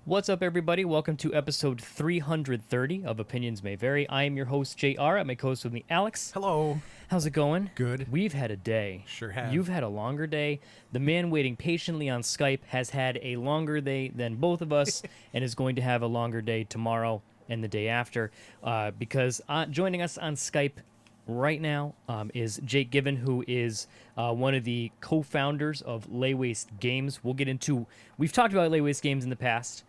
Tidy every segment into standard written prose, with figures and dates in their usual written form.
What's up, everybody? Welcome to episode 330 of Opinions May Vary. I am your host, JR. I'm a co-host with me, Alex. Hello. How's it going? Good. We've had a day. Sure have. You've had a longer day. The man waiting patiently on Skype has had a longer day than both of us and is going to have a longer day tomorrow and the day after because joining us on Skype right now is Jake Given, who is one of the co-founders of Lay Waste Games. We've talked about Lay Waste Games in the past.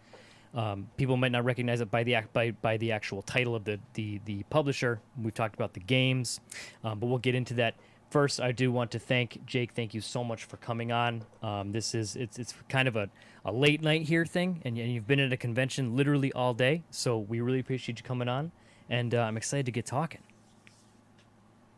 People might not recognize it by the actual title of the publisher. We've talked about the games, but we'll get into that. First, I do want to thank Jake. Thank you so much for coming on. It's kind of a late night here thing, and you've been at a convention literally all day, so we really appreciate you coming on, and I'm excited to get talking.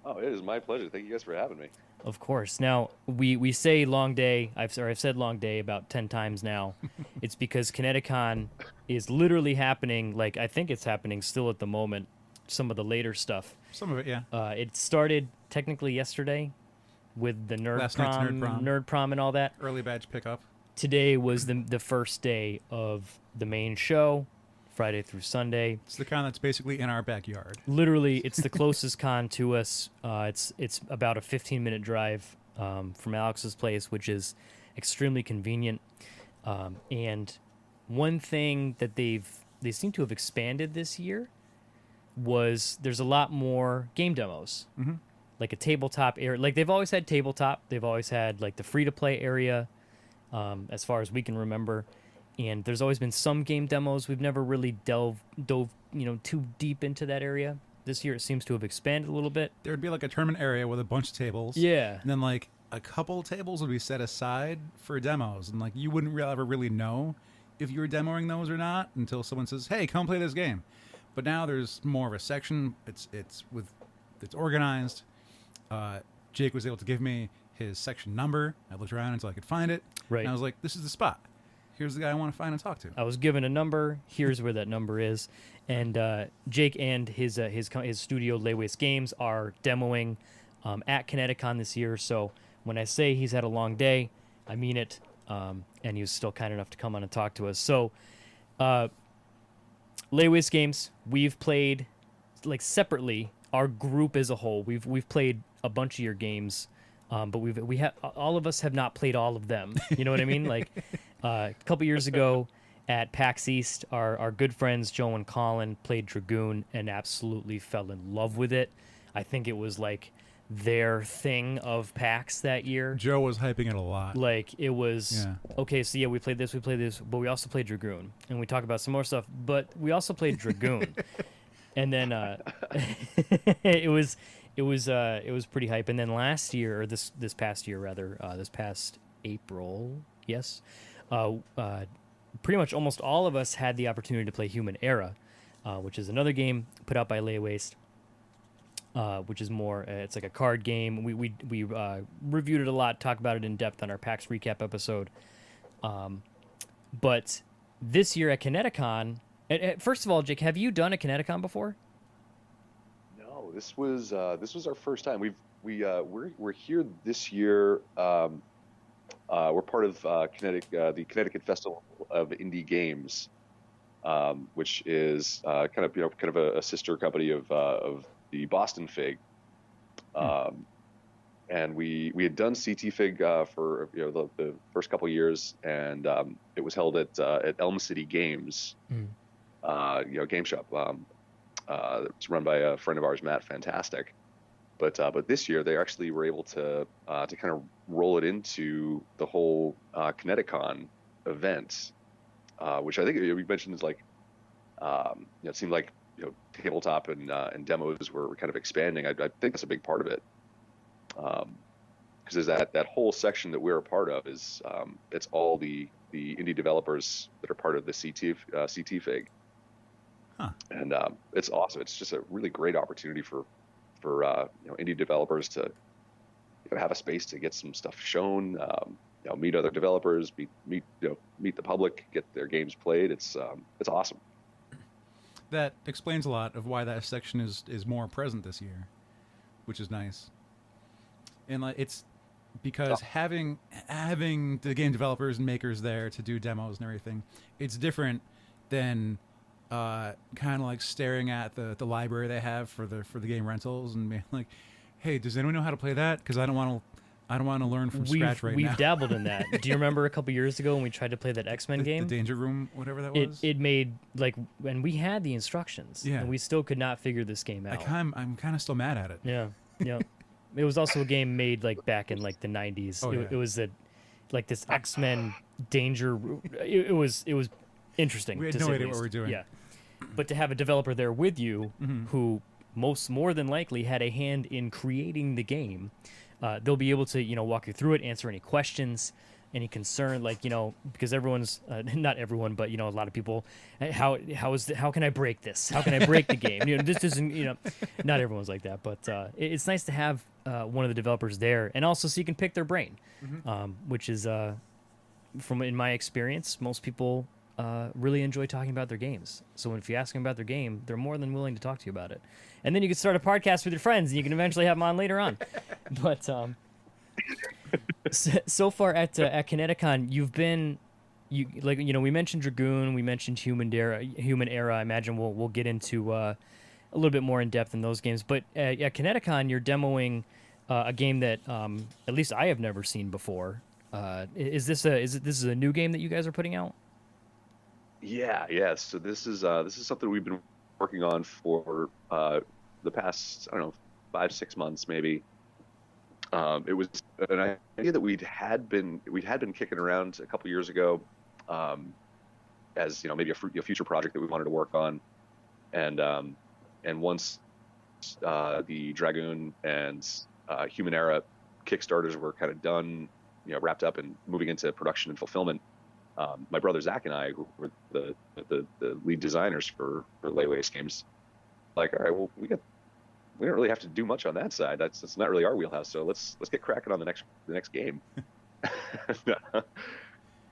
Oh, it is my pleasure. Thank you guys for having me. Of course. Now, we say long day. I've said long day about 10 times now. It's because ConnectiCon is literally happening. Like, I think it's happening still at the moment. Some of the later stuff. Some of it, yeah. It started technically yesterday with the Last night's Nerd Prom and all that. Early badge pickup. Today was the first day of the main show, Friday through Sunday. It's the con that's basically in our backyard. Literally, it's the closest con to us. It's about a 15-minute drive from Alex's place, which is extremely convenient. And one thing that they seem to have expanded this year was there's a lot more game demos, like a tabletop area. Like they've always had tabletop. They've always had like the free-to-play area, as far as we can remember. And there's always been some game demos. We've never really dove too deep into that area. This year it seems to have expanded a little bit. There would be like a tournament area with a bunch of tables. Yeah. And then like a couple tables would be set aside for demos. And like you wouldn't ever really know if you were demoing those or not until someone says, hey, come play this game. But now there's more of a section. It's organized. Jake was able to give me his section number. I looked around until I could find it. Right. And I was like, this is the spot. Here's the guy I want to find and talk to. I was given a number. Here's where that number is. And Jake and his studio, Lay Waste Games, are demoing at ConnectiCon this year. So when I say he's had a long day, I mean it. And he was still kind enough to come on and talk to us. So Lay Waste Games, we've played like separately. Our group as a whole, we've played a bunch of your games. But all of us have not played all of them. You know what I mean? Like a couple years ago at PAX East, our good friends Joe and Colin played Dragoon and absolutely fell in love with it. I think it was like their thing of PAX that year. Joe was hyping it a lot. Like it was Yeah. Okay. So yeah, we played this, but we also played Dragoon, and we talk about some more stuff. But we also played Dragoon, and then it was pretty hype. And then last year, or this past year rather, this past April, yes, pretty much almost all of us had the opportunity to play Human Era, which is another game put out by Lay Waste, which is more it's like a card game. We reviewed it a lot, talked about it in depth on our PAX recap episode. But this year at ConnectiCon, first of all, Jake, have you done a ConnectiCon before? No, this was our first time. We're here this year. We're part of the Connecticut Festival of Indie Games, which is kind of a sister company of the Boston Fig. And we had done CT Fig for the first couple of years, and it was held at Elm City Games, game shop. It's run by a friend of ours, Matt. Fantastic. But this year they actually were able to kind of roll it into the whole ConnectiCon event, which I think we mentioned is like it seemed like tabletop and demos were kind of expanding. I think that's a big part of it, because there's that whole section that we're a part of is it's all the indie developers that are part of the CT Fig. Huh. And it's awesome. It's just a really great opportunity for indie developers to have a space to get some stuff shown, meet other developers, meet the public, get their games played. It's awesome. That explains a lot of why that section is more present this year, which is nice. And like because having the game developers and makers there to do demos and everything, it's different than kind of like staring at the library they have for the game rentals and being like, hey, does anyone know how to play that? Because I don't want to learn from scratch right now. We've dabbled in that. Do you remember a couple years ago when we tried to play that X-Men game? The Danger Room, whatever that was? It made, like, and we had the instructions, and we still could not figure this game out. I'm kind of still mad at it. Yeah, yeah. It was also a game made, like, back in, like, the 90s. Oh, yeah. It was, like, this X-Men Danger... It was interesting, we had to no say idea the what least. we were doing. Yeah. But to have a developer there with you who more than likely had a hand in creating the game, they'll be able to, walk you through it, answer any questions, any concern, like, because everyone's not everyone, but a lot of people, how can I break this? How can I break the game? This isn't, not everyone's like that, but it's nice to have one of the developers there, and also so you can pick their brain, which is from in my experience, most people really enjoy talking about their games. So if you ask them about their game, they're more than willing to talk to you about it. And then you can start a podcast with your friends, and you can eventually have them on later on. But so far at ConnectiCon, you've been, we mentioned Dragoon, we mentioned Human Era. I imagine we'll get into a little bit more in depth in those games. But at ConnectiCon, you're demoing a game that at least I have never seen before. Is this a new game that you guys are putting out? Yeah. So this is something we've been working on for the past, I don't know, 5-6 months maybe. It was an idea that we'd had been kicking around a couple years ago, as maybe a future project that we wanted to work on, and once the Dragoon and Human Era Kickstarters were kind of done, wrapped up and moving into production and fulfillment. My brother Zach and I, who were the lead designers for Lay Waste games, like, all right, well, we don't really have to do much on that side. That's not really our wheelhouse. So let's get cracking on the next game,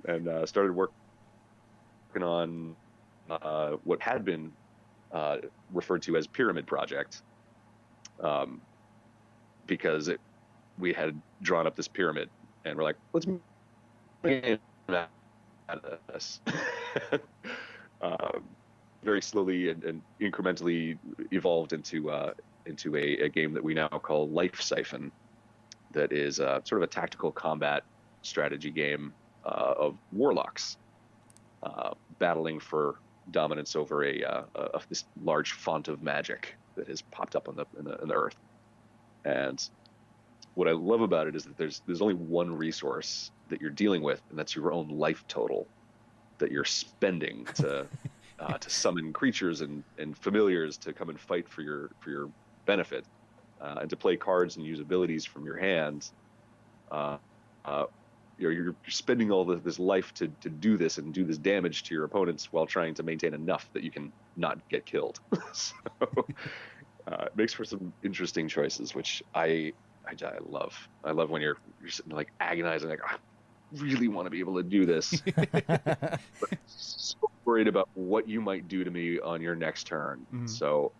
and started working on what had been referred to as Pyramid Project, because we had drawn up this pyramid, and we're like, let's make out of this. Very slowly and incrementally evolved into a game that we now call Life Siphon, that is sort of a tactical combat strategy game of warlocks battling for dominance over this large font of magic that has popped up on the earth. And what I love about it is that there's only one resource that you're dealing with, and that's your own life total that you're spending to summon creatures and familiars to come and fight for your benefit, and to play cards and use abilities from your hand. You're spending all this life to do this and do this damage to your opponents while trying to maintain enough that you can not get killed. So it makes for some interesting choices, which I love. I love when you're sitting like agonizing, like, I really want to be able to do this, but so worried about what you might do to me on your next turn. So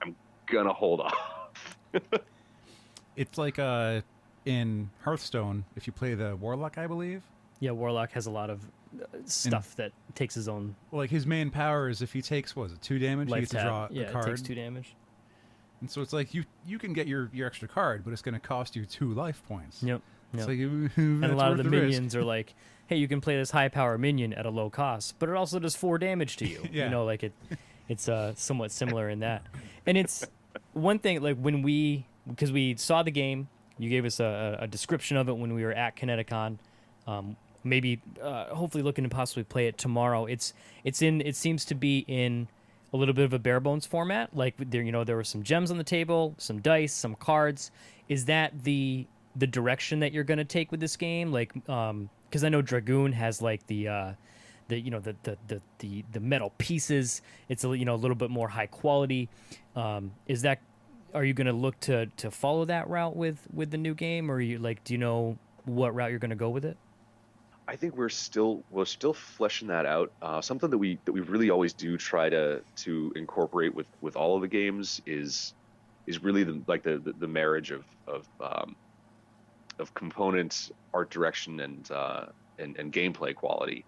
I'm gonna hold off. It's like in Hearthstone, if you play the Warlock, I believe. Yeah, Warlock has a lot of stuff that takes his own. Well, like his main power is if he takes 2 damage, he gets to draw a card. It takes 2 damage. And so it's like you can get your extra card, but it's going to cost you 2 life points. Yep. It's like, and a lot of the minions risk. are like, hey, you can play this high power minion at a low cost, but it also does 4 damage to you. Yeah. It's somewhat similar in that. And it's one thing, like because we saw the game, you gave us a description of it when we were at ConnectiCon. Maybe hopefully looking to possibly play it tomorrow. It seems to be in a little bit of a bare bones format. Like there were some gems on the table, some dice, some cards. Is that the direction that you're going to take with this game? Like, because I know Dragoon has like the metal pieces. It's a little bit more high quality. Are you going to look to follow that route with the new game, or are you do you know what route you're going to go with it? I think we're still fleshing that out. Something that we really always do try to incorporate with all of the games is really the marriage of of component art direction and gameplay quality.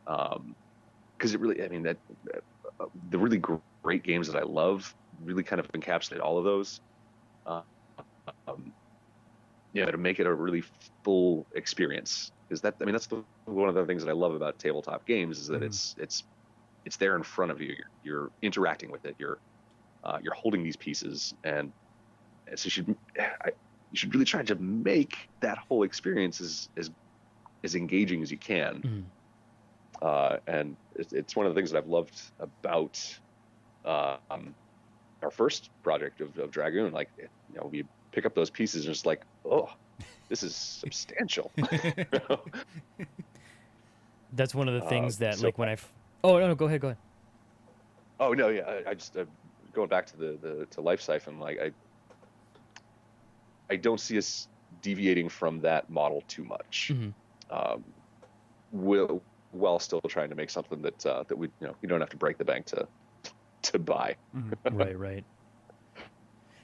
Because it really, I mean, that the really great games that I love really kind of encapsulate all of those. To make it a really full experience, because that's one of the things that I love about tabletop games is that it's there in front of you. You're interacting with it. You're holding these pieces, and so you should really try to make that whole experience as engaging as you can. And it's one of the things that I've loved about our first project of Dragoon. Like, we pick up those pieces and it's like, oh, this is substantial. That's one of the things that, like, when oh no, go ahead. Oh no, yeah, I just going back to to Life Siphon, like I don't see us deviating from that model too much. While still trying to make something that we you don't have to break the bank to buy. Right.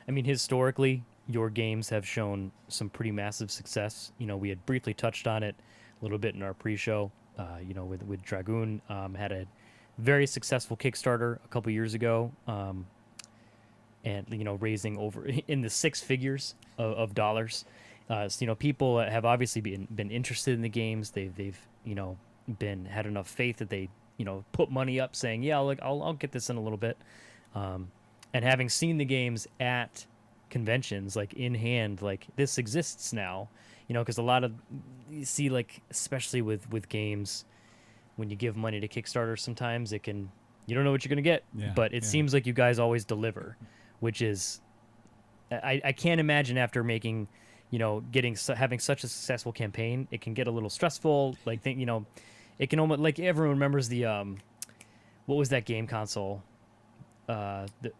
I mean, historically, your games have shown some pretty massive success. We had briefly touched on it a little bit in our pre-show. With Dragoon, had a very successful Kickstarter a couple years ago, and raising over in the six figures of dollars. So, people have obviously been interested in the games. They've had enough faith that they put money up, saying, yeah, I'll get this in a little bit, and having seen the games at conventions, like in hand, like this exists now, because a lot of you see, like, especially with games, when you give money to Kickstarter, sometimes you don't know what you're gonna get, but it seems like you guys always deliver, which is I can't imagine after making having such a successful campaign, it can get a little stressful. Like, it can almost, like, everyone remembers the what was that game console, the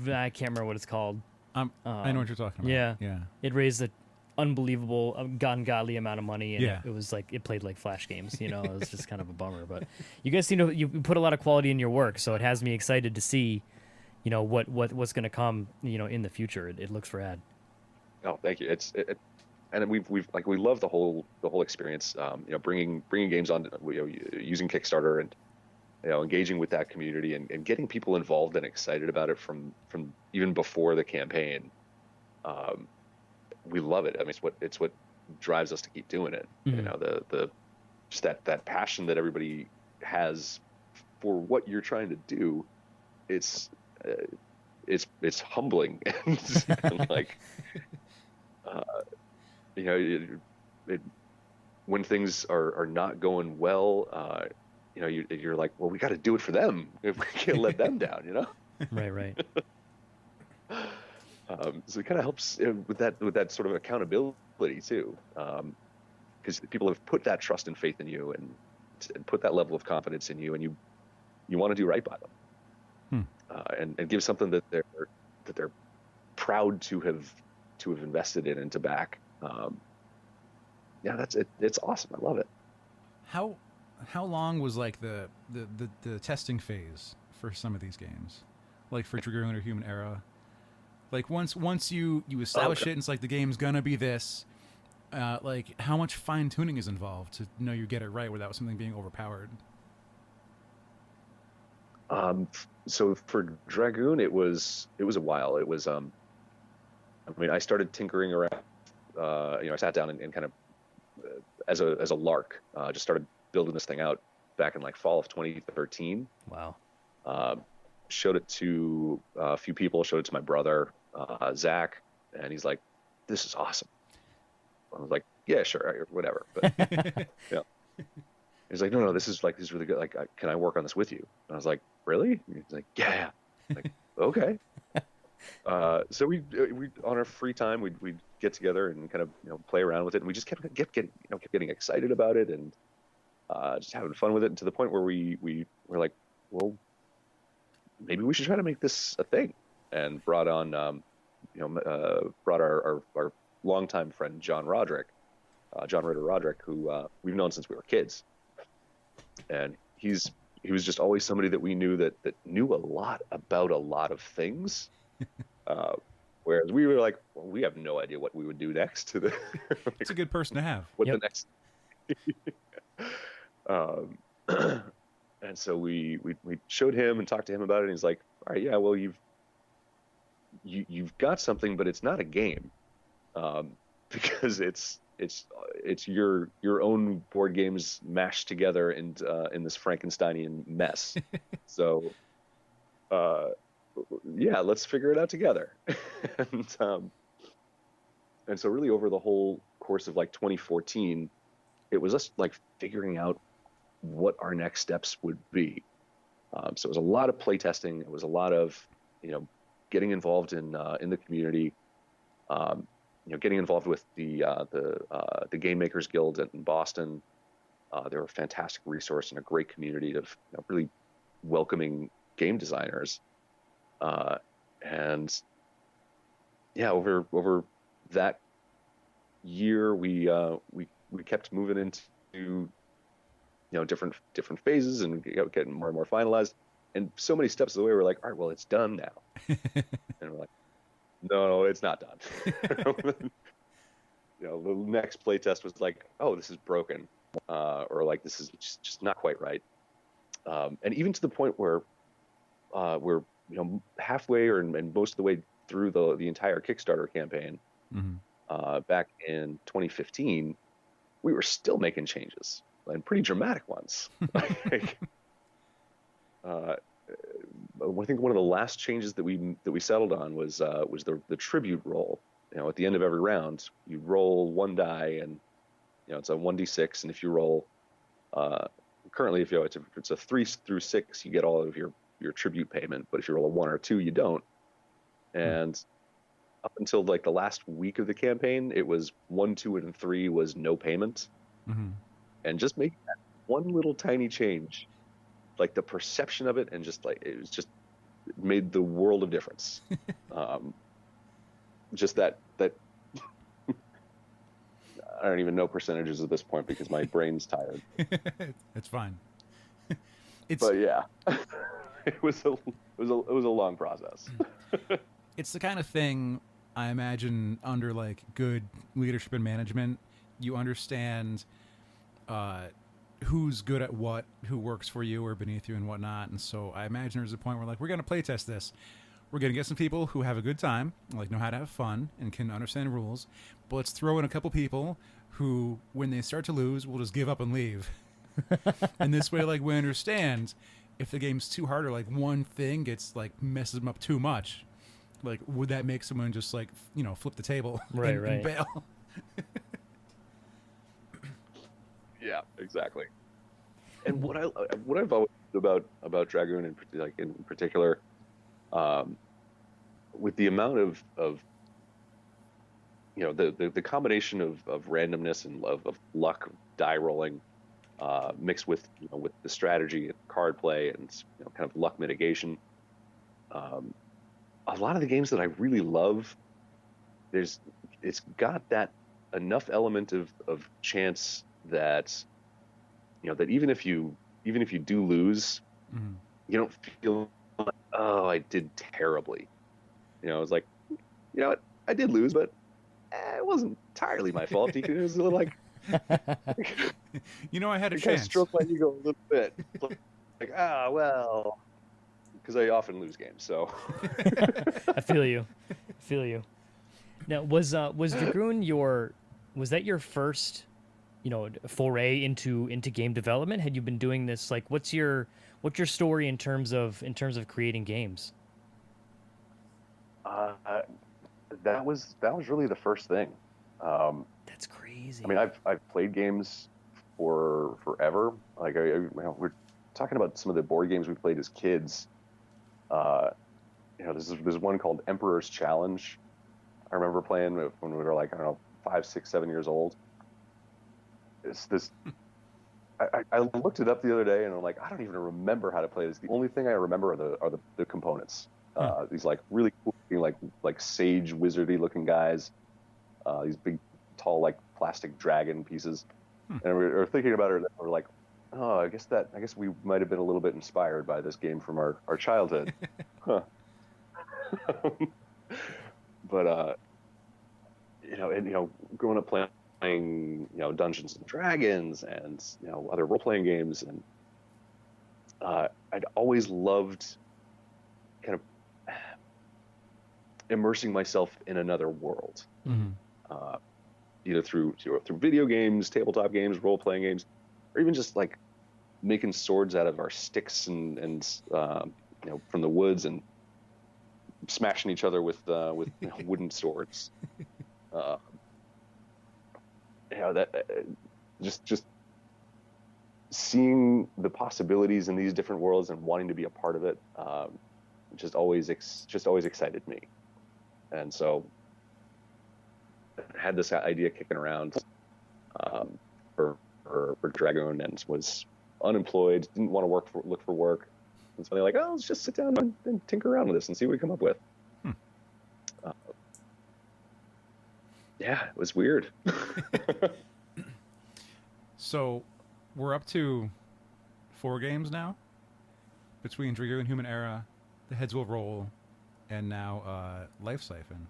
I can't remember what it's called. I know what you're talking about. Yeah. It raised an unbelievable, ungodly amount of money, and it was like it played like Flash games. It was just kind of a bummer. But you guys, you put a lot of quality in your work, so it has me excited to see, what's going to come, in the future. It looks rad. Oh, thank you. And we love the whole experience. Bringing games on, using Kickstarter and engaging with that community and getting people involved and excited about it from even before the campaign. We love it. I mean, it's what drives us to keep doing it. The just that passion that everybody has for what you're trying to do. It's humbling and like, when things are not going well, you're like, well, we got to do it for them. If we can't let them down, Right. So it kind of helps with that sort of accountability too, because people have put that trust and faith in you and put that level of confidence in you, and you want to do right by them, and give something that they're proud to have invested in and to back. That's it. It's awesome. I love it. How long was like the testing phase for some of these games, like for Dragoon or Human Era? Like once you establish it, and it's like the game's gonna be this. Like, how much fine tuning is involved to know you get it right without something being overpowered? So for Dragoon, it was a while. It was I started tinkering around. I sat down and kind of as a lark, just started building this thing out back in like fall of 2013. Wow. Showed it to a few people. Showed it to my brother, Zach, and he's like, "This is awesome." I was like, "Yeah, sure, whatever." But he's like, "No, this is really good. Like, can I work on this with you?" And I was like, "Really?" And he's like, "Yeah." Like, okay. So we on our free time we'd get together and kind of play around with it, and we just kept getting excited about it and just having fun with it, and to the point where we were like, well, maybe we should try to make this a thing, and brought on brought our longtime friend John Ritter Roderick, who we've known since we were kids, and he was just always somebody that we knew that knew a lot about a lot of things, Whereas we were like, well, we have no idea what we would do next to the. It's a good person to have. What Yep. the next. um, and so we showed him and talked to him about it. And he's like, all right, yeah, well, you've got something, but it's not a game, because it's your own board games mashed together in this Frankensteinian mess. So, yeah, let's figure it out together. And so really over the whole course of like 2014, it was us like figuring out what our next steps would be. So it was a lot of playtesting. It was a lot of, getting involved in the community, getting involved with the Game Makers Guild in Boston. They're a fantastic resource and a great community of really welcoming game designers. And yeah, over that year, we kept moving into different phases and getting more and more finalized. And so many steps of the way, we're like, all right, well, it's done now. And we're like, no, it's not done. The next playtest was like, oh, this is broken, or like this is just not quite right. And even to the point where we're halfway and most of the way through the entire Kickstarter campaign. Back in 2015, we were still making changes, and pretty dramatic ones. I think one of the last changes that we settled on was the tribute roll. At the end of every round, you roll one die, and it's a 1d6, and if you roll, currently if it's a 3 through 6, you get all of your tribute payment, but if you roll a 1 or 2, you don't. And up until like the last week of the campaign, it was 1, 2, and 3 was no payment. And just making that one little tiny change, like the perception of it, and just like it made the world of difference. Just that I don't even know percentages at this point because my brain's tired. It's fine. But yeah, it was a long process. It's the kind of thing I imagine under like good leadership and management, you understand who's good at what, who works for you or beneath you and whatnot. And so I imagine there's a point where like, we're going to play test this. We're going to get some people who have a good time, like know how to have fun and can understand rules. But let's throw in a couple people who, when they start to lose, will just give up and leave. And this way, like, we understand if the game's too hard or like one thing gets like messes them up too much. Like, would that make someone just like, flip the table and bail? Yeah, exactly. And what I've always loved about Dragoon in particular, with the amount of the combination of randomness and of luck, die rolling, mixed with with the strategy and card play and kind of luck mitigation. A lot of the games that I really love, it's got that enough element of chance that that even if you do lose, you don't feel like, oh, I did terribly. It's like, what, I did lose, but it wasn't entirely my fault. It was a little like, I had a chance. Kind of stroke my ego a little bit. Like, well, because I often lose games, so. I feel you. Now, was Dragoon was that your first, foray into game development? Had you been doing this? Like, what's your story in terms of creating games? That was really the first thing. That's crazy. I mean, I've played games for forever. Like we're talking about some of the board games we played as kids. There's one called Emperor's Challenge. I remember playing when we were like, I don't know, 5, 6, 7 years old. It's this. I looked it up the other day and I'm like, I don't even remember how to play this. The only thing I remember are the components. These like really cool, like sage wizardy looking guys. These big, tall, like plastic dragon pieces. And we were thinking about it. And we're like, oh, I guess we might have been a little bit inspired by this game from our childhood. Huh. but growing up playing Dungeons and Dragons and other role playing games, and I'd always loved kind of immersing myself in another world, either through video games, tabletop games, role playing games, or even just like making swords out of our sticks and from the woods and smashing each other with wooden swords. Just seeing the possibilities in these different worlds and wanting to be a part of it, just always excited me. And so I had this idea kicking around for Dragoon, and was unemployed, didn't want to look for work. And so they're like, oh, let's just sit down and tinker around with this and see what we come up with. Yeah, it was weird. So we're up to 4 games now between Dragoon, Human Era, The Heads Will Roll, and now Life Siphon.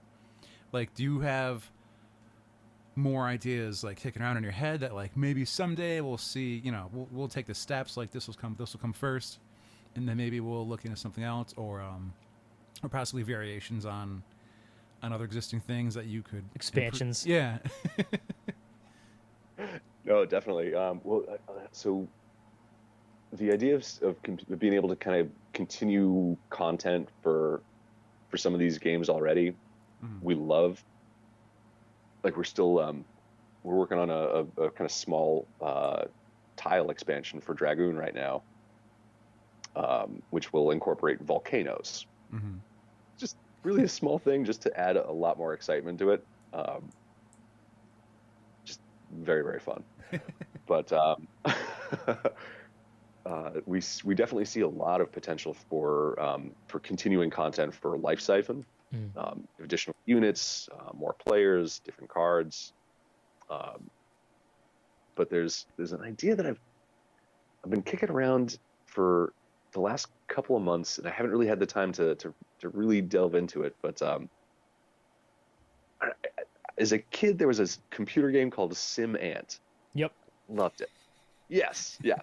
Like, do you have more ideas like kicking around in your head that like maybe someday we'll see, we'll take the steps, like this will come first, and then maybe we'll look into something else, or possibly variations on other existing things that you could expansions. Yeah. No, definitely. So the idea of being able to kind of continue content for some of these games already, we love. Like, we're still we're working on a kind of small tile expansion for Dragoon right now, which will incorporate volcanoes. Just really a small thing, just to add a lot more excitement to it. Just very, very fun. But we definitely see a lot of potential for continuing content for Life Siphon. Additional units, more players, different cards. But there's an idea that I've been kicking around for the last couple of months, and I haven't really had the time to really delve into it. But as a kid, there was a computer game called Sim Ant. Yep. Loved it. Yes. Yeah.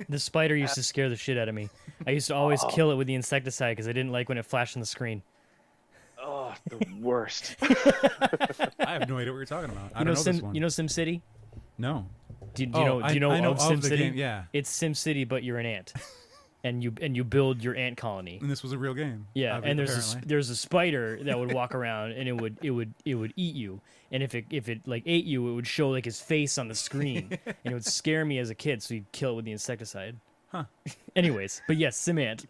The spider used to scare the shit out of me. I used to always kill it with the insecticide because I didn't like when it flashed on the screen. Oh, the worst. I have no idea what you're talking about. I don't know this one. You know SimCity? No. Do you know I know of SimCity? the game, yeah. It's SimCity, but you're an ant, and you build your ant colony. And this was a real game. Yeah, and there's a spider that would walk around, and it would eat you. And if it like ate you, it would show like his face on the screen, and it would scare me as a kid. So you'd kill it with the insecticide. Huh. Anyways, but yes, SimAnt.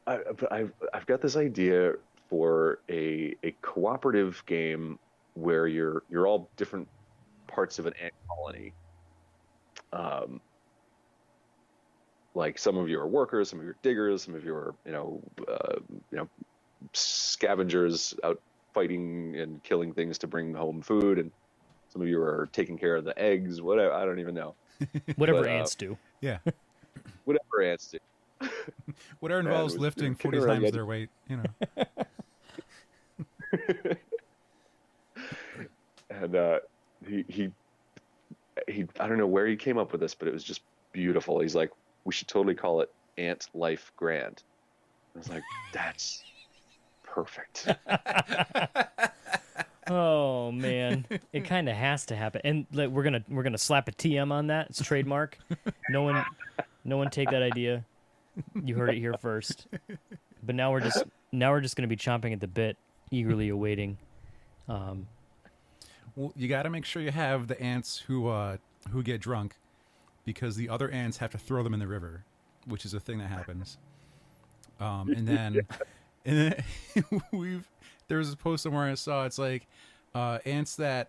I've got this idea for a cooperative game where you're all different parts of an ant colony. Like, some of you are workers, some of you are diggers, some of you are scavengers out fighting and killing things to bring home food, and some of you are taking care of the eggs. Whatever, I don't even know. Whatever ants do. Yeah. Whatever ants do. Whatever involves lifting 40 times their weight, And he I don't know where he came up with this, but it was just beautiful. He's like, we should totally call it Ant Life Grand. I was like, that's perfect. Oh man, it kind of has to happen, and like, we're gonna slap a TM on that. It's trademark. No one take that idea. You heard it here first. But now we're just gonna be chomping at the bit, eagerly awaiting. Well, you got to make sure you have the ants who get drunk, because the other ants have to throw them in the river, which is a thing that happens. And then there's a post somewhere I saw. It's like ants that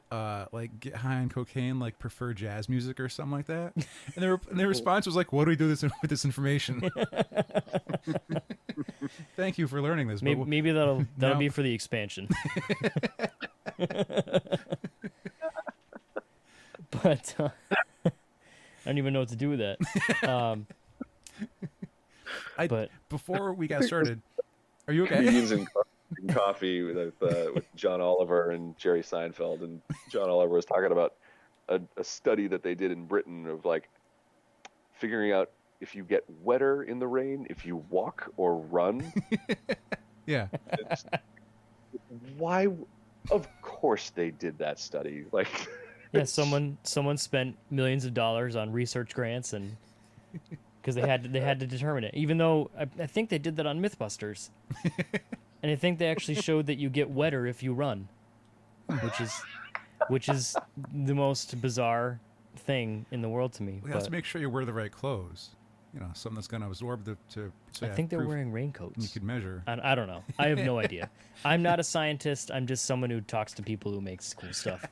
like get high on cocaine like prefer jazz music or something like that. And their response was like, "What do we do with this information?" Thank you for learning this. Maybe that'll be for the expansion. But I don't even know what to do with that. Before we got started, Are you okay? Beans and coffee with John Oliver and Jerry Seinfeld, and John Oliver was talking about a study that they did in Britain of like figuring out if you get wetter in the rain if you walk or run. Yeah. Why? Of course they did that study. Like, Yeah, someone spent millions of dollars on research grants and because they had to determine it. Even though I think they did that on MythBusters, and I think they actually showed that you get wetter if you run, which is the most bizarre thing in the world to me. We have to make sure you wear the right clothes. You know, something that's going to absorb so I yeah, think they're proof wearing raincoats. You could measure. I don't know. I have no idea. I'm not a scientist. I'm just someone who talks to people who makes cool stuff.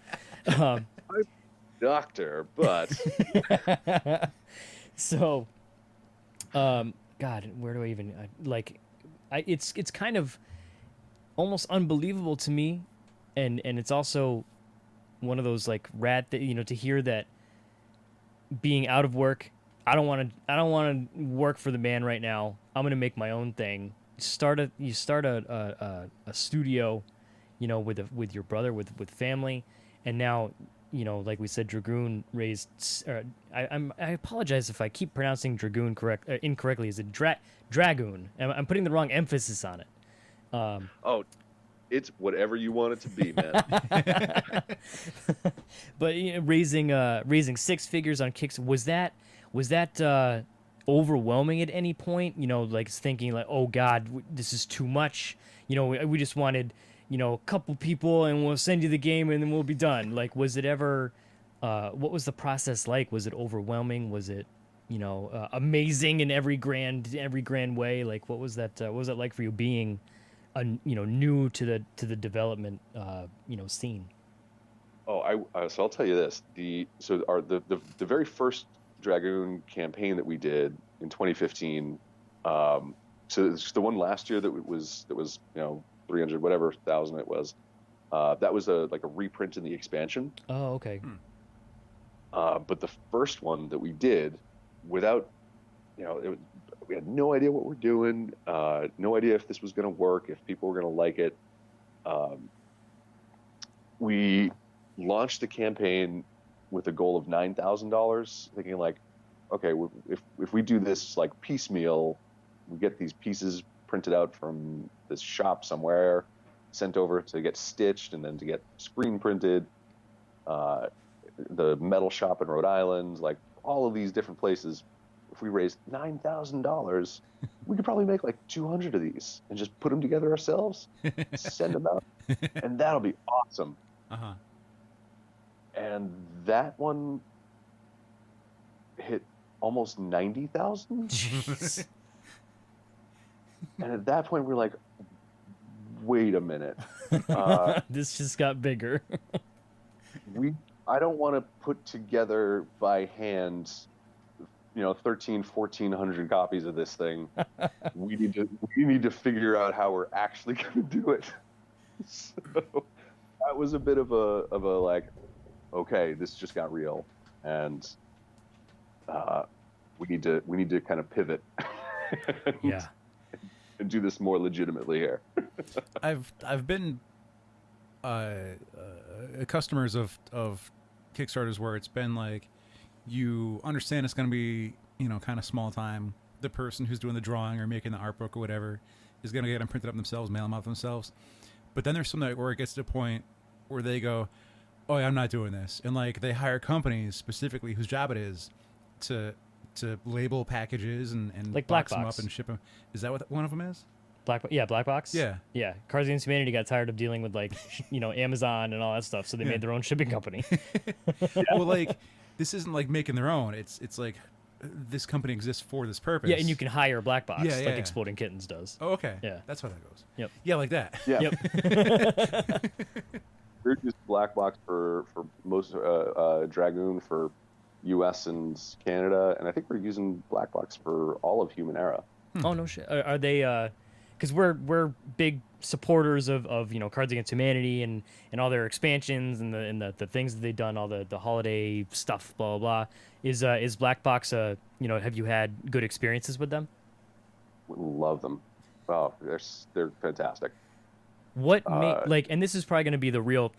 doctor, but So, God, where do I even it's kind of almost unbelievable to me, and it's also one of those like to hear that being out of work. I don't want to work for the man right now. I'm gonna make my own thing. You start a studio, with your brother, with family, and now, like we said, Dragoon raised. I apologize if I keep pronouncing Dragoon incorrectly. Is it Dragoon? I'm putting the wrong emphasis on it. oh, it's whatever you want it to be, man. But raising six figures on Kicks, was that overwhelming at any point? Like thinking like, oh God, this is too much. We just wanted, a couple people and we'll send you the game and then we'll be done. Like, was it ever, what was the process like? Was it overwhelming? Was it, amazing in every grand way? Like, what was that like for you being, new to the development, scene? Oh, so I'll tell you this. The very first Dragoon campaign that we did in 2015. So it's the one last year that was 300 whatever thousand it was. That was a reprint in the expansion. Oh, okay. But the first one that we did without, we had no idea what we're doing, no idea if this was going to work, if people were going to like it. We launched the campaign with a goal of $9,000, thinking like, okay, if we do this like piecemeal, we get these pieces printed out from this shop somewhere, sent over to get stitched and then to get screen printed, the metal shop in Rhode Island, like all of these different places. If we raised $9,000, we could probably make like 200 of these and just put them together ourselves, send them out, and that'll be awesome. Uh-huh. And that one hit almost 90,000. Jeez. And at that point, we're like, wait a minute. This just got bigger. I don't want to put together by hand, 1,400 copies of this thing. We need to figure out how we're actually going to do it. So that was a bit of a like, okay, this just got real, and we need to kind of pivot. Yeah. And do this more legitimately here. I've been customers of Kickstarters where it's been like, you understand it's going to be kind of small time. The person who's doing the drawing or making the art book or whatever is going to get them printed up themselves, mail them out themselves. But then there's some where it gets to the point where they go, oh yeah, I'm not doing this, and like they hire companies specifically whose job it is to label packages and like box Black them Box. up and ship them. Is that what one of them is? Black Box. Yeah. Cards Against Humanity got tired of dealing with like Amazon and all that stuff, so they made their own shipping company. Well, like this isn't like making their own. It's like this company exists for this purpose. Yeah, and you can hire Black Box, Yeah, yeah. Exploding Kittens does. Oh, okay. Yeah. That's how that goes. Yep. Yeah, like that. Yeah. Yep. We're just Black Box for most Dragoon for U.S. and Canada, and I think we're using Black Box for all of Human Era. Oh no shit. Are they? Because we're big supporters of Cards Against Humanity and all their expansions and the things that they've done, all the holiday stuff, blah blah blah. Is Black Box have you had good experiences with them? Love them. Oh, they're fantastic. What make and this is probably going to be the real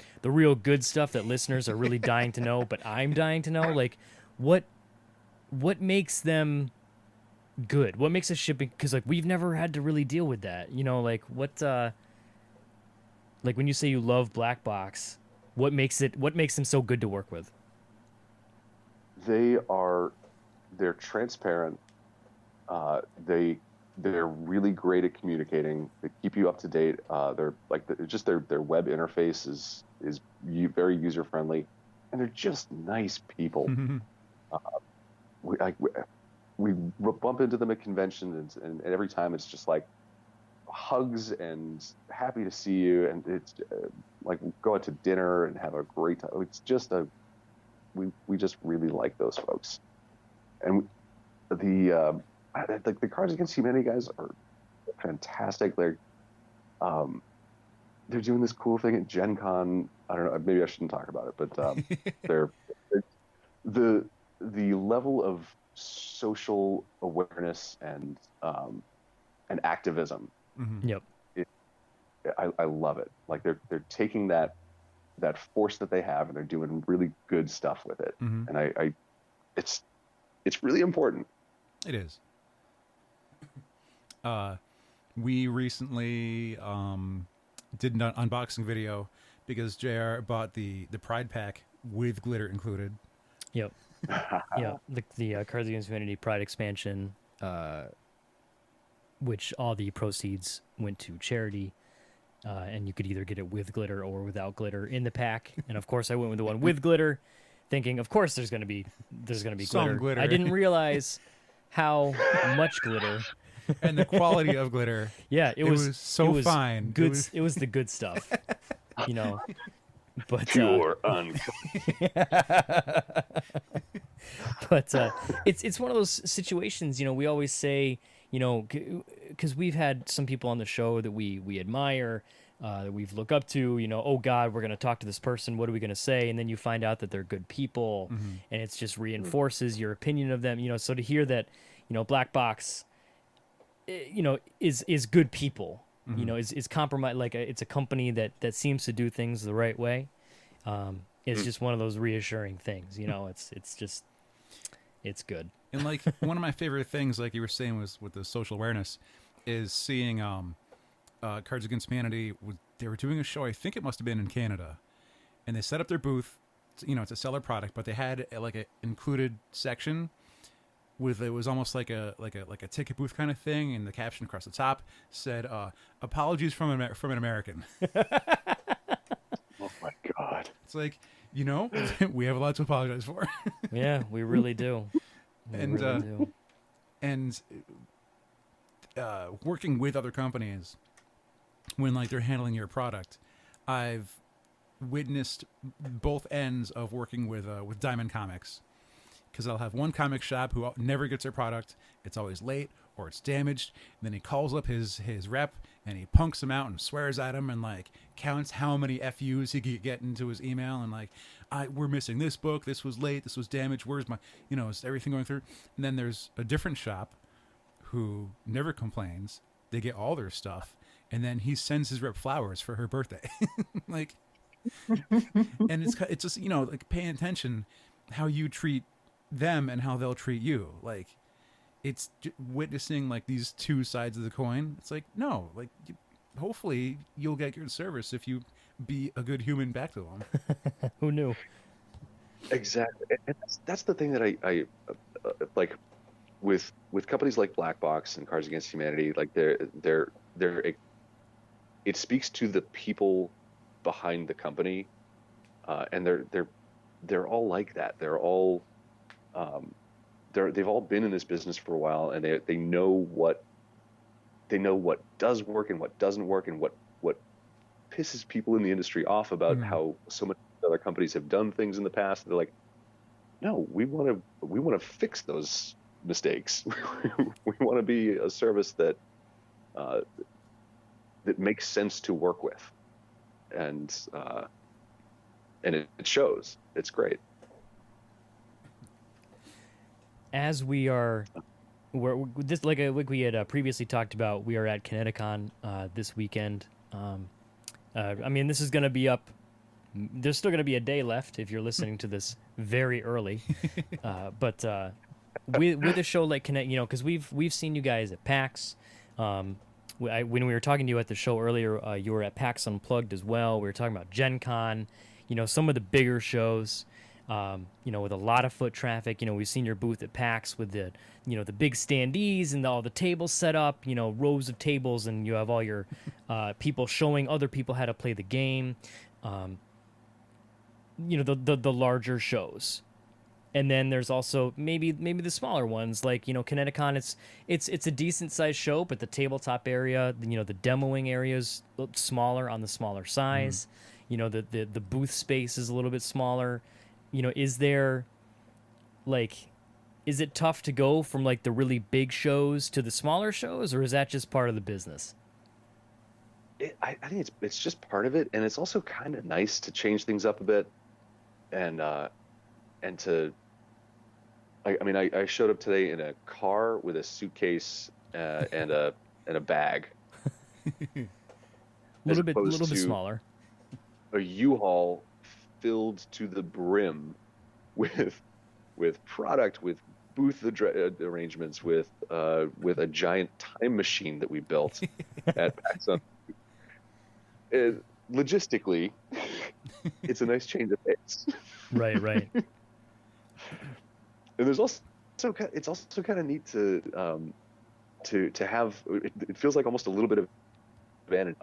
good stuff that listeners are really dying to know, but I'm dying to know, like, what makes them good? What makes a shipping, because like we've never had to really deal with that, like what like when you say you love Black Box, what makes them so good to work with? They're transparent. They're really great at communicating. They keep you up to date. They're like just their web interface is very user friendly, and they're just nice people. we, like, we bump into them at conventions, and every time it's just like hugs and happy to see you, and it's like go out to dinner and have a great time. It's just we just really like those folks, and the Cards Against Humanity guys are fantastic. They're doing this cool thing at Gen Con. I don't know, maybe I shouldn't talk about it, but they're the level of social awareness and activism. Yep. I love it. Like they're taking that force that they have, and they're doing really good stuff with it. And it's really important. It is. We recently did an unboxing video because JR bought the Pride Pack with glitter included. Yep. Yeah, the Cards Against Humanity Pride expansion, which all the proceeds went to charity, and you could either get it with glitter or without glitter in the pack. And of course, I went with the one with glitter, thinking, of course, there's gonna be Some glitter. I didn't realize how much glitter. And the quality of glitter. Yeah, it was so fine. Good. It was the good stuff, But Pure but it's one of those situations. We always say, because we've had some people on the show that we admire, that we've looked up to. Oh God, we're gonna talk to this person. What are we gonna say? And then you find out that they're good people, and it just reinforces your opinion of them. So to hear that, Black Box, is good people. Is compromise, like it's a company that seems to do things the right way. It's just one of those reassuring things. It's good. And like one of my favorite things, like you were saying, was with the social awareness, is seeing Cards Against Humanity. They were doing a show. I think it must have been in Canada, and they set up their booth. It's a seller product, but they had like an included section with, it was almost like a ticket booth kind of thing, and the caption across the top said, "Apologies from an American." Oh my God! It's like, we have a lot to apologize for. Yeah, we really do. And working with other companies when like they're handling your product, I've witnessed both ends of working with Diamond Comics. Because I'll have one comic shop who never gets their product. It's always late or it's damaged. And then he calls up his rep and he punks him out and swears at him and like counts how many FUs he could get into his email and like, we're missing this book. This was late. This was damaged. Where's my, is everything going through? And then there's a different shop who never complains. They get all their stuff. And then he sends his rep flowers for her birthday. Like, and it's just, like paying attention how you treat them and how they'll treat you. Like, it's witnessing like these two sides of the coin. It's like, no, like hopefully you'll get good service if you be a good human back to them. Who knew? Exactly. And that's the thing that I like with companies like Black Box and Cards Against Humanity. Like it speaks to the people behind the company, and they're all like that. They're all they've all been in this business for a while, and they know what does work and what doesn't work, and what pisses people in the industry off about how so many other companies have done things in the past. They're like, no, we want to fix those mistakes. We want to be a service that makes sense to work with, and it shows. It's great. As we are this like we had previously talked about. We are at ConnectiCon this weekend. I mean, this is going to be up. There's still going to be a day left if you're listening to this very early. But with a show like Connect, because we've seen you guys at PAX. When we were talking to you at the show earlier, you were at PAX Unplugged as well. We were talking about Gen Con, some of the bigger shows. With a lot of foot traffic. We've seen your booth at PAX with the big standees and all the tables set up, rows of tables, and you have all your people showing other people how to play the game. The larger shows. And then there's also maybe the smaller ones like ConnectiCon. It's a decent sized show, but the tabletop area, the demoing area is smaller on the smaller size. The booth space is a little bit smaller. Is it tough to go from like the really big shows to the smaller shows, or is that just part of the business? I think it's just part of it, and it's also kind of nice to change things up a bit, and to. I showed up today in a car with a suitcase and a bag. a little bit smaller. A U-Haul filled to the brim with product, with booth arrangements, with a giant time machine that we built at PAX. Logistically, it's a nice change of pace. Right. And there's also it's also kind of neat to have. It feels like almost a little bit of advantage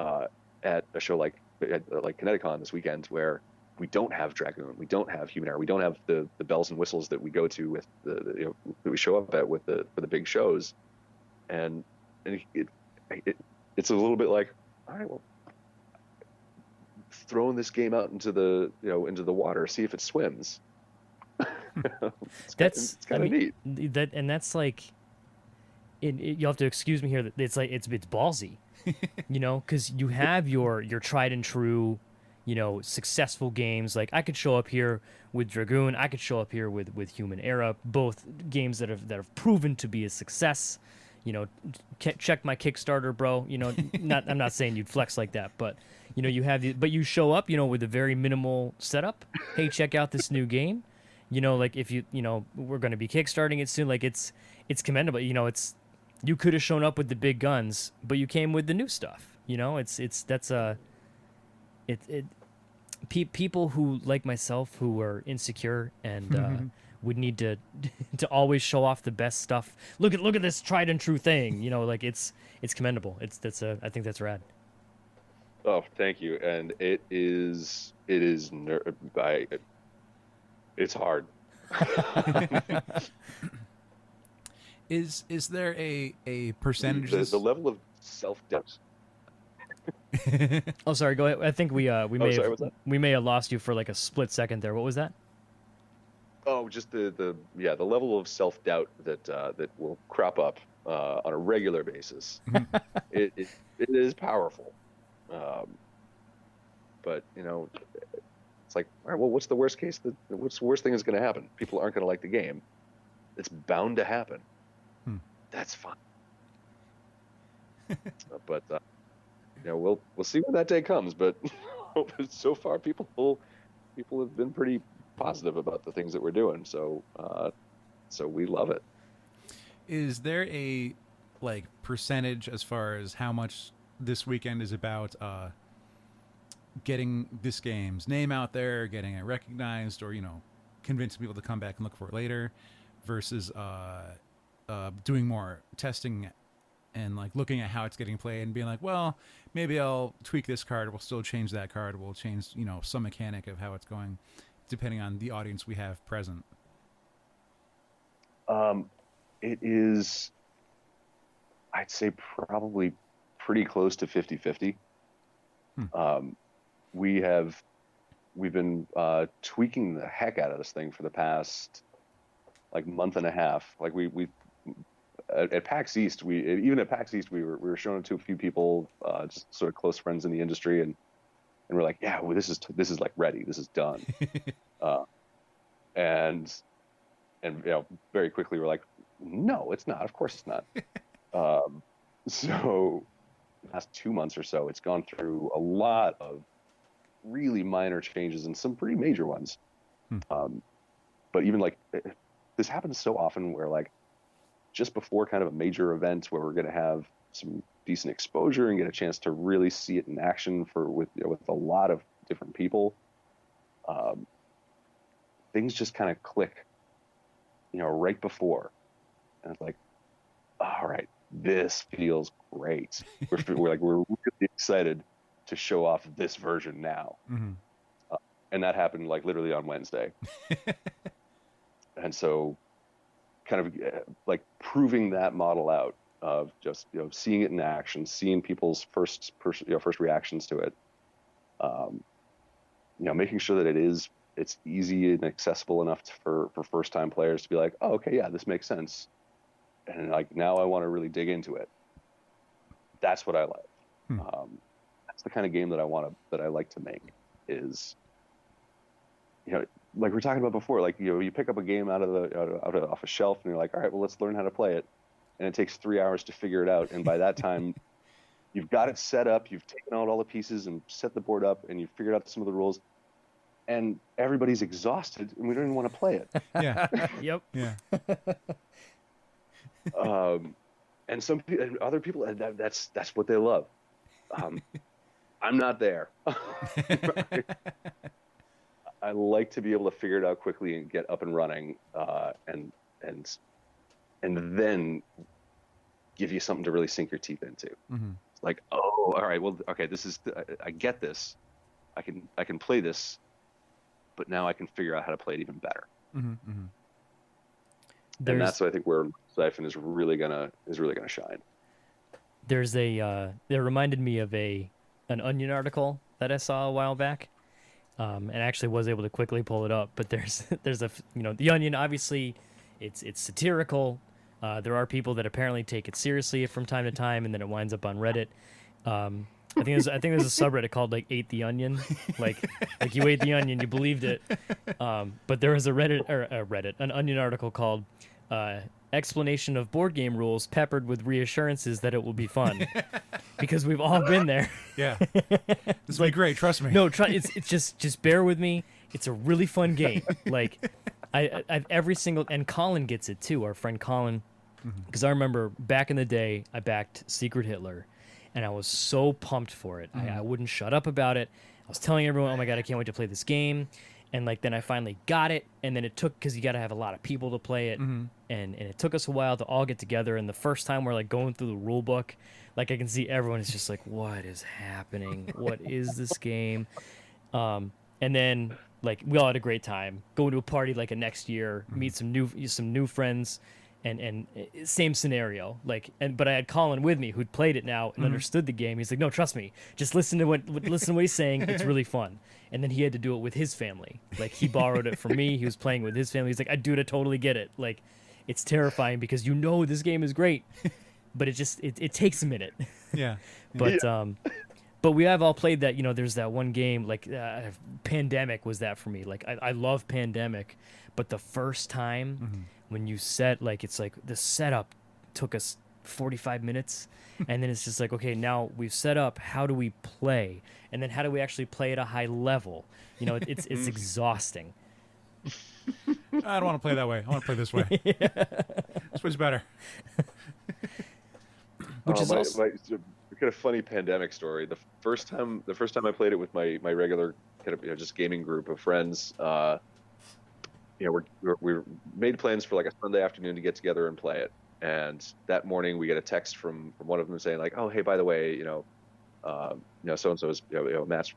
at a show like ConnectiCon this weekend, where we don't have Dragoon, we don't have Human Error, we don't have the bells and whistles that we go to with that we show up at with for the big shows, and it's a little bit like, all right, well, throwing this game out into the water, see if it swims. It's kind of neat. That's like, you'll have to excuse me here. It's like it's ballsy, because you have your tried and true, successful games. Like I could show up here with Dragoon, I could show up here with Human Era, both games that have proven to be a success. Check my Kickstarter, bro. I'm not saying you'd flex like that, but but you show up, with a very minimal setup. Hey, check out this new game. Like if we're going to be kickstarting it soon. Like it's commendable. You could have shown up with the big guns, but you came with the new stuff. People who like myself, who are insecure and would need to always show off the best stuff. Look at this tried and true thing. It's commendable. I think that's rad. Oh, thank you. And it's hard. Is there a percentage? The level of self-doubt. Oh, sorry. Go ahead. I think we may have lost you for like a split second there. What was that? Oh, just the level of self-doubt that will crop up on a regular basis. It is powerful. But it's like, all right, well, what's the worst case? What's the worst thing that's going to happen? People aren't going to like the game. It's bound to happen. That's fine. But we'll see when that day comes. But so far, people have been pretty positive about the things that we're doing. So we love it. Is there a percentage as far as how much this weekend is about getting this game's name out there, getting it recognized, or convincing people to come back and look for it later, versus doing more testing and looking at how it's getting played and being like, well, maybe I'll tweak this card, we'll still change that card, we'll change some mechanic of how it's going, depending on the audience we have present? It is, I'd say, probably pretty close to 50-50. We've been tweaking the heck out of this thing for the past month and a half. We at PAX East, we were showing it to a few people, just sort of close friends in the industry, and we're like, yeah, well, this is ready, this is done. And and very quickly we're like, no, it's not. Of course it's not. So the past 2 months or so, it's gone through a lot of really minor changes and some pretty major ones. But even like this happens so often where like just before kind of a major event where we're going to have some decent exposure and get a chance to really see it in action with a lot of different people, things just kind of click, right before, and it's like, all right, this feels great. We're really excited to show off this version now. And that happened like literally on Wednesday. And so kind of like proving that model out of just, seeing it in action, seeing people's first reactions to it, making sure that it's easy and accessible enough for first time players to be like, oh, okay, yeah, this makes sense. And like, now I want to really dig into it. That's what I like. That's the kind of game that I like to make is, like we were talking about before, like, you pick up a game off a shelf and you're like, all right, well, let's learn how to play it. And it takes 3 hours to figure it out. And by that time, you've got it set up, you've taken out all the pieces and set the board up, and you've figured out some of the rules. And everybody's exhausted, and we don't even want to play it. Yeah. Yep. Yeah. And other people, that's what they love. I'm not there. I like to be able to figure it out quickly and get up and running, and then give you something to really sink your teeth into. It's like, oh, all right, well, okay, I get this. I can play this, but now I can figure out how to play it even better. And that's what I think where Siphon is really gonna shine. There's it reminded me of an Onion article that I saw a while back, and actually was able to quickly pull it up. But there's the Onion, obviously, it's satirical. There are people that apparently take it seriously from time to time, and then it winds up on Reddit. I think there's a subreddit called like "Ate the Onion," like you ate the onion, you believed it. But there was an Onion article called "Explanation of Board Game Rules Peppered with Reassurances that it will be fun," because we've all been there. Yeah, this will be great. Trust me. No, it's just bear with me. It's a really fun game. Like I've every single, and Colin gets it too. Our friend Colin, because I remember back in the day, I backed Secret Hitler. And I was so pumped for it. I wouldn't shut up about it. I was telling everyone, oh my God, I can't wait to play this game. And like then I finally got it. And then it took, because you got to have a lot of people to play it. And it took us a while to all get together. And the first time we're like going through the rule book, like I can see everyone is just like, what is happening? What is this game? And then like we all had a great time. Going to a party like a next year, meet some new friends. And same scenario, but I had Colin with me who'd played it now and understood the game. He's like, no, trust me, just listen to what he's saying. It's really fun. And then he had to do it with his family. Like he borrowed it from me. He was playing with his family. He's like, I totally get it. Like, it's terrifying because this game is great, but it takes a minute. Yeah. But we have all played that. There's that one game like Pandemic was that for me. Like I love Pandemic, but the first time. When you it's like the setup took us 45 minutes and then it's just like, okay, now we've set up, how do we play? And then how do we actually play at a high level? It's exhausting. I don't want to play that way. I want to play this way. This way's better. Which is also... kind of funny Pandemic story. The first time I played it with my regular kind of just gaming group of friends, we made plans for like a Sunday afternoon to get together and play it. And that morning we get a text from one of them saying like, oh, hey, by the way, so-and-so is, Matt's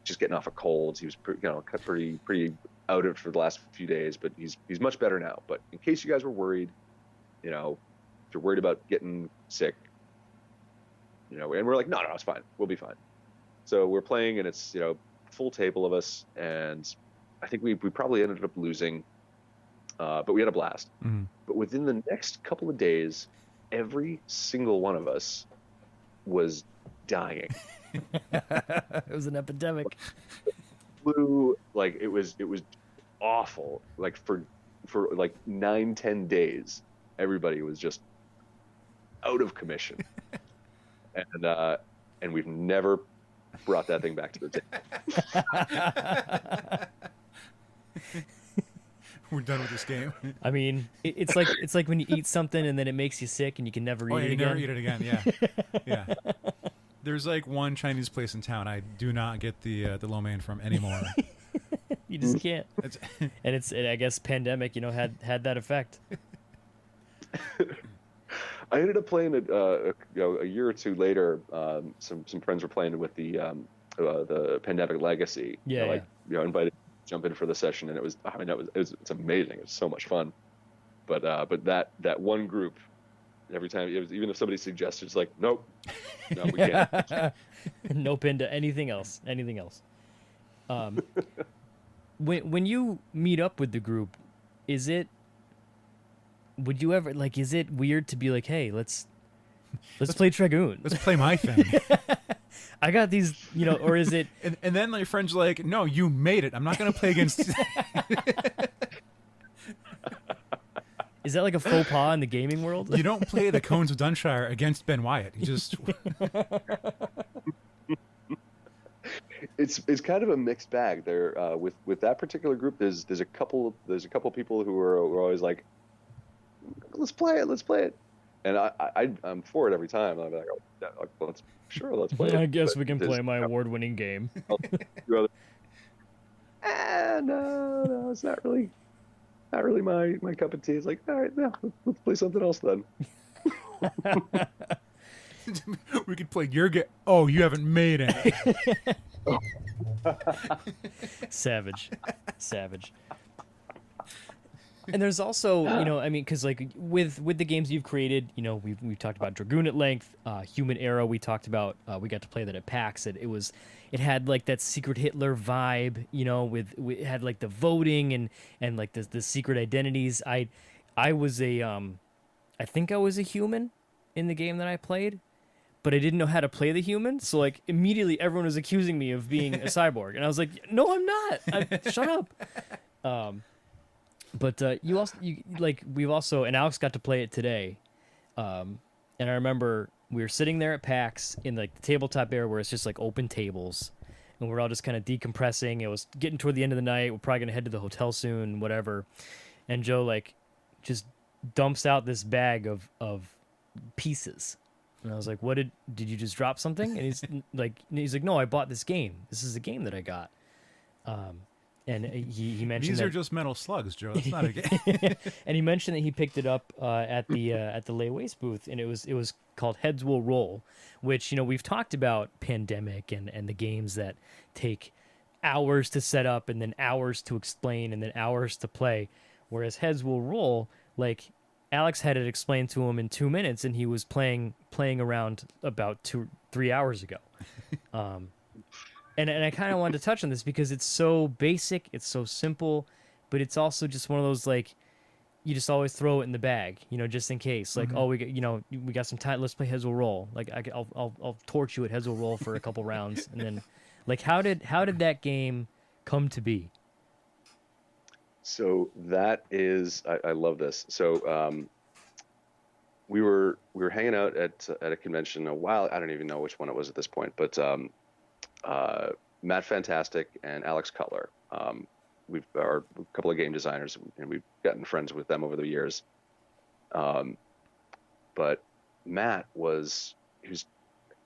just getting off a cold. He was pretty out of it for the last few days, but he's much better now. But in case you guys were worried, if you're worried about getting sick, and we're like, no, it's fine. We'll be fine. So we're playing and it's, full table of us. And I think we probably ended up losing, but we had a blast. But within the next couple of days, every single one of us was dying. It was an epidemic. Flu, like it was awful. Like for for like 9-10 days, everybody was just out of commission, and we've never brought that thing back to the table. We're done with this game. I mean, it's like when you eat something and then it makes you sick and you can never eat it again. Never eat it again. Yeah, yeah. There's like one Chinese place in town I do not get the lo mein from anymore. You just can't. And I guess pandemic, had that effect. I ended up playing it, a year or two later. Some friends were playing with the Pandemic Legacy. Yeah, invited to jump in for the session, and it's amazing. It's so much fun. But that one group, every time, even if somebody suggested, it's like, nope, no, we can't. No pin to anything else. When you meet up with the group, would you ever is it weird to be like, hey, let's play Dragoon? Let's play my thing. I got these, or is it? And then my friend's like, no, you made it. I'm not going to play against. Is that like a faux pas in the gaming world? You don't play the Cones of Dunshire against Ben Wyatt. You just. It's kind of a mixed bag there. With that particular group, there's a couple people who are always like, let's play it, and I'm for it every time. I'm like, let's play it. I guess we can play my award-winning game. No, it's not really my cup of tea. It's like, all right, no, let's play something else then. We could play your game. Oh, you haven't made it. Savage. And there's also, because with the games you've created, we've talked about Dragoon at length, Human Arrow. We talked about, we got to play that at PAX. It had like that Secret Hitler vibe, it had like the voting and like the secret identities. I think I was a human in the game that I played, but I didn't know how to play the human. So like immediately everyone was accusing me of being a cyborg, and I was like, no, I'm not. Shut up. But we've also, and Alex got to play it today. And I remember we were sitting there at PAX in like the tabletop area where it's just like open tables, and we're all just kind of decompressing. It was getting toward the end of the night. We're probably going to head to the hotel soon, whatever. And Joe just dumps out this bag of pieces. And I was like, "What did you just drop something?" And he's like, "No, I bought this game. This is a game that I got." And he mentioned these are just metal slugs, Joe. It's not a game. And he mentioned that he picked it up at the Lay Waste booth, and it was called Heads Will Roll, which we've talked about Pandemic and the games that take hours to set up and then hours to explain and then hours to play, whereas Heads Will Roll, like Alex had it explained to him in 2 minutes, and he was playing around about 2-3 hours ago. And I kind of wanted to touch on this because it's so basic, it's so simple, but it's also just one of those you just always throw it in the bag, just in case. Like, oh, we got some time. Let's play Heads Will Roll. Like, I'll torch you at Heads Will Roll for a couple rounds, and then, how did that game come to be? So that is, I love this. So we were hanging out at a convention a while. I don't even know which one it was at this point, but. Matt Fantastic and Alex Cutler. We are a couple of game designers, and we've gotten friends with them over the years. But Matt he was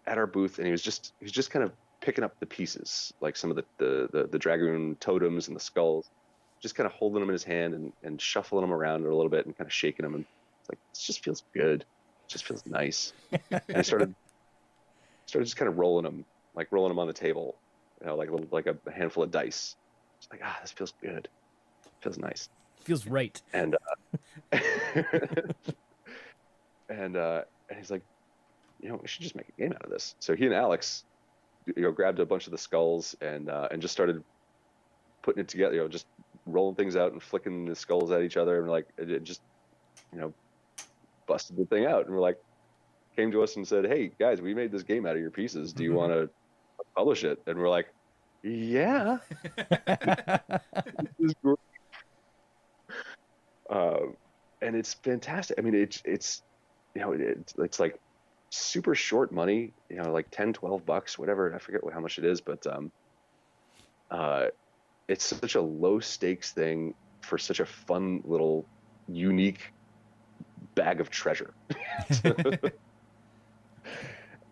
at our booth, and he was just kind of picking up the pieces, like some of the Dragoon totems and the skulls, just kind of holding them in his hand and shuffling them around a little bit and kind of shaking them. And it's like, this just feels good. It just feels nice. And I started just kind of rolling them on the table, like a handful of dice. It's like, this feels good. Feels nice. Feels right. And and he's like, we should just make a game out of this. So he and Alex, grabbed a bunch of the skulls and just started putting it together. Just rolling things out and flicking the skulls at each other, and it just, busted the thing out. And we're like, came to us and said, "Hey guys, we made this game out of your pieces. Do you want to publish it?" And we're like, "Yeah." This is great. uh, and it's fantastic. I mean, it's it's like super short money, like 10, $12, whatever. I forget how much it is, but uh, it's such a low stakes thing for such a fun little unique bag of treasure.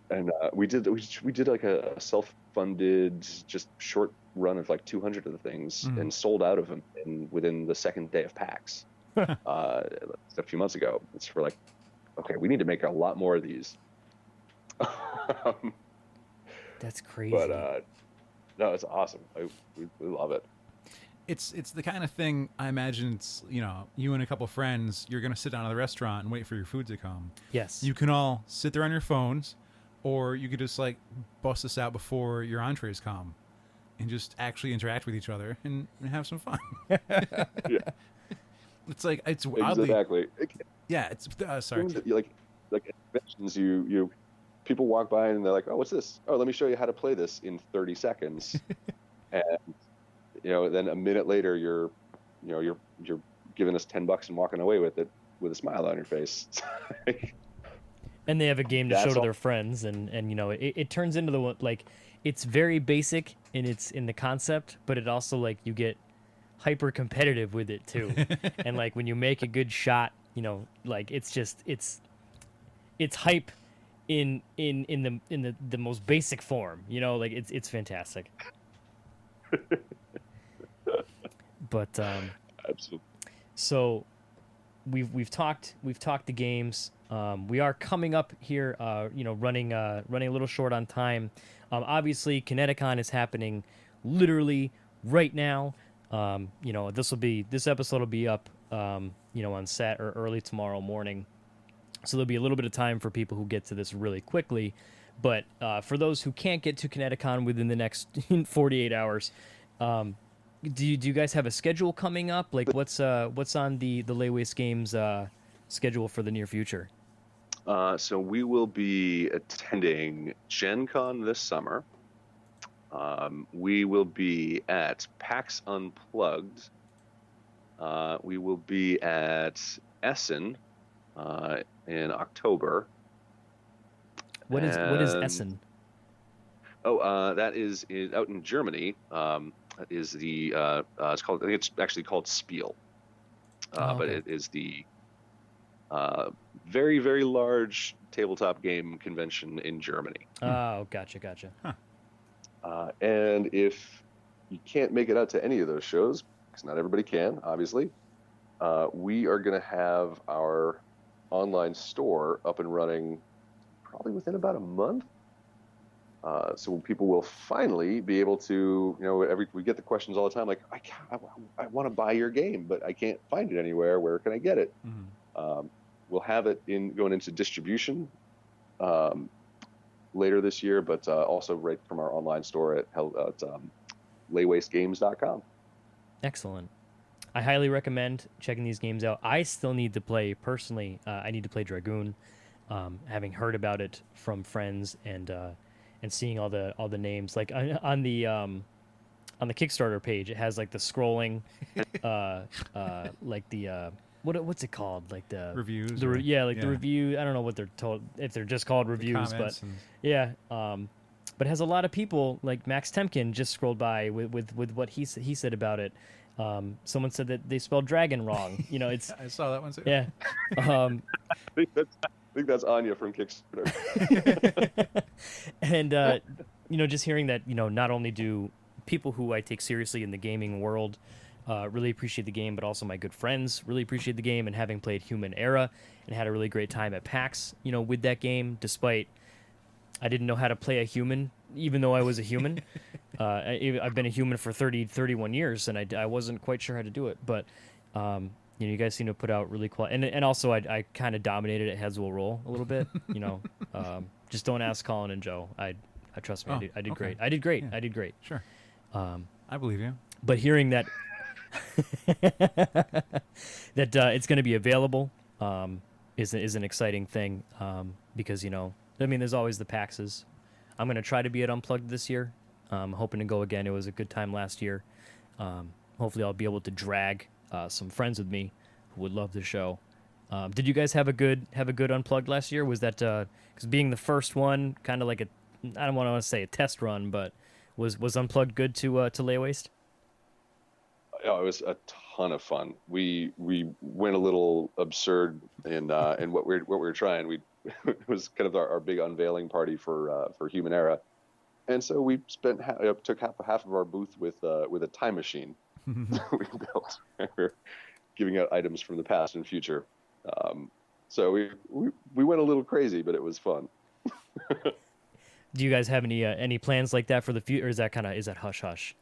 And we did like a self-funded just short run of like 200 of the things and sold out of them within the second day of PAX a few months ago. It's for like, okay, we need to make a lot more of these. That's crazy. But no, it's awesome. We love it. It's the kind of thing I imagine. It's you and a couple friends. You're gonna sit down at the restaurant and wait for your food to come. Yes. You can all sit there on your phones, or you could just like bust this out before your entrees come, and just actually interact with each other and have some fun. Yeah, It's like it's oddly, exactly. yeah. It's sorry. Like conventions, you people walk by and they're like, "Oh, what's this? Oh, let me show you how to play this in 30 seconds." And then a minute later, you're giving us $10 and walking away with it with a smile on your face. And they have a game to That's show to all. their friends, and it turns into the one, like, it's very basic in the concept, but it also, like, you get hyper competitive with it too. And like when you make a good shot, like it's just it's hype in the most basic form, like it's fantastic. But Absolutely. so we've talked the games. We are coming up here, running a little short on time. Obviously, ConnectiCon is happening literally right now. This episode will be up, on set or early tomorrow morning. So there'll be a little bit of time for people who get to this really quickly. But for those who can't get to ConnectiCon within the next 48 hours, do you guys have a schedule coming up? Like what's on the Lay Waste Games schedule for the near future? So we will be attending Gen Con this summer. We will be at PAX Unplugged. We will be at Essen in October. What is Essen? Oh, that is out in Germany. That is the it's called. I think it's actually called Spiel, but Okay. it is the very, very large tabletop game convention in Germany. Oh, gotcha. And if you can't make it out to any of those shows, because not everybody can, obviously, we are going to have our online store up and running probably within about a month. So people will finally be able to, we get the questions all the time, like, I want to buy your game, but I can't find it anywhere. Where can I get it? We'll have it going into distribution later this year, but also right from our online store at laywastegames.com. Excellent. I highly recommend checking these games out. I still need to play personally. I need to play Dragoon, having heard about it from friends and seeing all the names. Like on the Kickstarter page, it has like the scrolling, like the what's it called? Like the Reviews. the review. I don't know what they're told, if they're just called reviews, but yeah. But it has a lot of people, like Max Temkin just scrolled by with what he said about it. Someone said that they spelled dragon wrong. It's I saw that one too. yeah. I think that's Anya from Kickstarter. And just hearing that, not only do people who I take seriously in the gaming world really appreciate the game, but also my good friends really appreciate the game, and having played Human Era and had a really great time at PAX, with that game, despite I didn't know how to play a human, even though I was a human. I've been a human for 31 years, and I wasn't quite sure how to do it. But, you guys seem to put out really cool. And also, I kind of dominated at Heads Will Roll a little bit. Just don't ask Colin and Joe. I trust me. I did okay. great. I did great. Yeah. I did great. Sure. I believe you. But hearing that that it's going to be available is an exciting thing, because there's always the PAXs. I'm going to try to be at Unplugged this year. I'm hoping to go again. It was a good time last year. Hopefully I'll be able to drag some friends with me would love the show. Did you guys have a good unplugged last year? Was that because being the first one, kind of like a, I don't want to say a test run, but was unplugged good to lay waste? Oh, it was a ton of fun. We went a little absurd in what we were trying. We it was kind of our big unveiling party for Human Era, and so we spent took half of our booth with a time machine that we built. We were giving out items from the past and future. So we went a little crazy, but it was fun. Do you guys have any plans like that for the future? Or is that hush hush?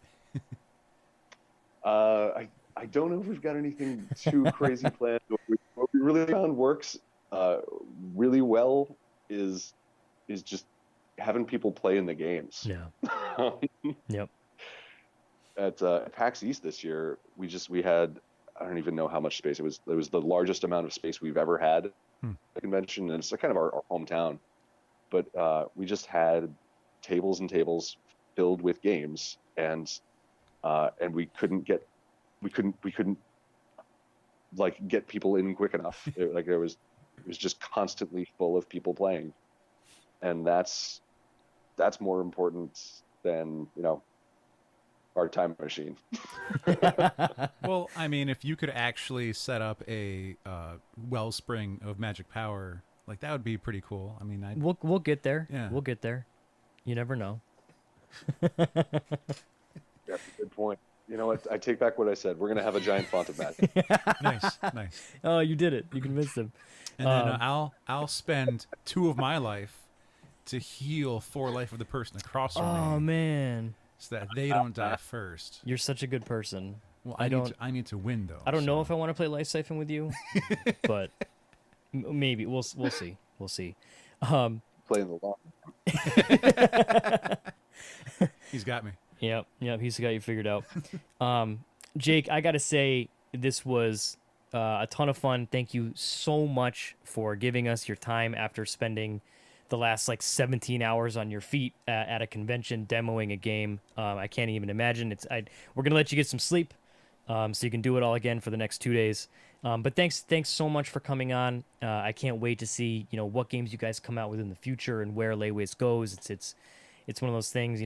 I don't know if we've got anything too crazy planned. What we really found works really well is just having people play in the games. Yeah. Yep. At PAX East this year, we had, I don't even know how much space it was. It was the largest amount of space we've ever had at a convention, and it's kind of our hometown. But we just had tables and tables filled with games, and we couldn't like get people in quick enough. It was just constantly full of people playing, and that's more important than our time machine. Well, I mean, if you could actually set up a wellspring of magic power, like that would be pretty cool. I mean, We'll get there. Yeah. We'll get there. You never know. That's a good point. You know what? I take back what I said. We're gonna have a giant font of magic. nice. Oh, you did it. You convinced him. And then I'll spend 2 of my life to heal 4 life of the person across from Oh me, man, so that they don't die first. you're such a good person. Well, I I need to win though. I don't know so- if I want to play Life Siphon with you, but maybe we'll see. We'll see. Playing the long. He's got me. Yep, he's got you figured out. Jake, I gotta say this was a ton of fun. Thank you so much for giving us your time after spending the last 17 hours on your feet at a convention demoing a game. I can't even imagine. We're gonna let you get some sleep, so you can do it all again for the next 2 days. But thanks so much for coming on. I can't wait to see what games you guys come out with in the future and where Layways goes. It's one of those things,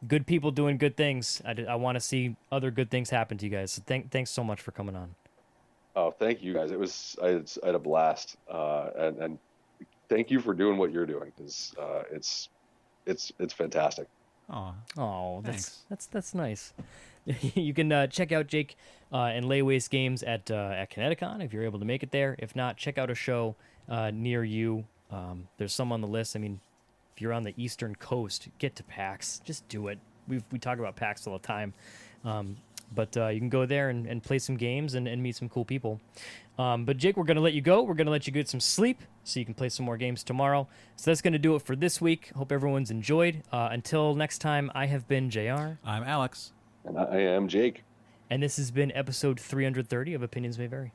good people doing good things. I want to see other good things happen to you guys. So thanks so much for coming on. Oh, thank you guys. I had a blast, and thank you for doing what you're doing, because it's fantastic. Oh, Thanks. that's nice. You can check out Jake and Layways games at ConnectiCon if you're able to make it there. If not, check out a show near you. There's some on the list. I mean, if you're on the Eastern Coast, get to PAX. Just do it. We talk about PAX all the time. But you can go there and play some games and meet some cool people. But Jake, we're going to let you go. We're going to let you get some sleep so you can play some more games tomorrow. So that's going to do it for this week. Hope everyone's enjoyed. Until next time, I have been JR. I'm Alex. And I am Jake. And this has been episode 330 of Opinions May Vary.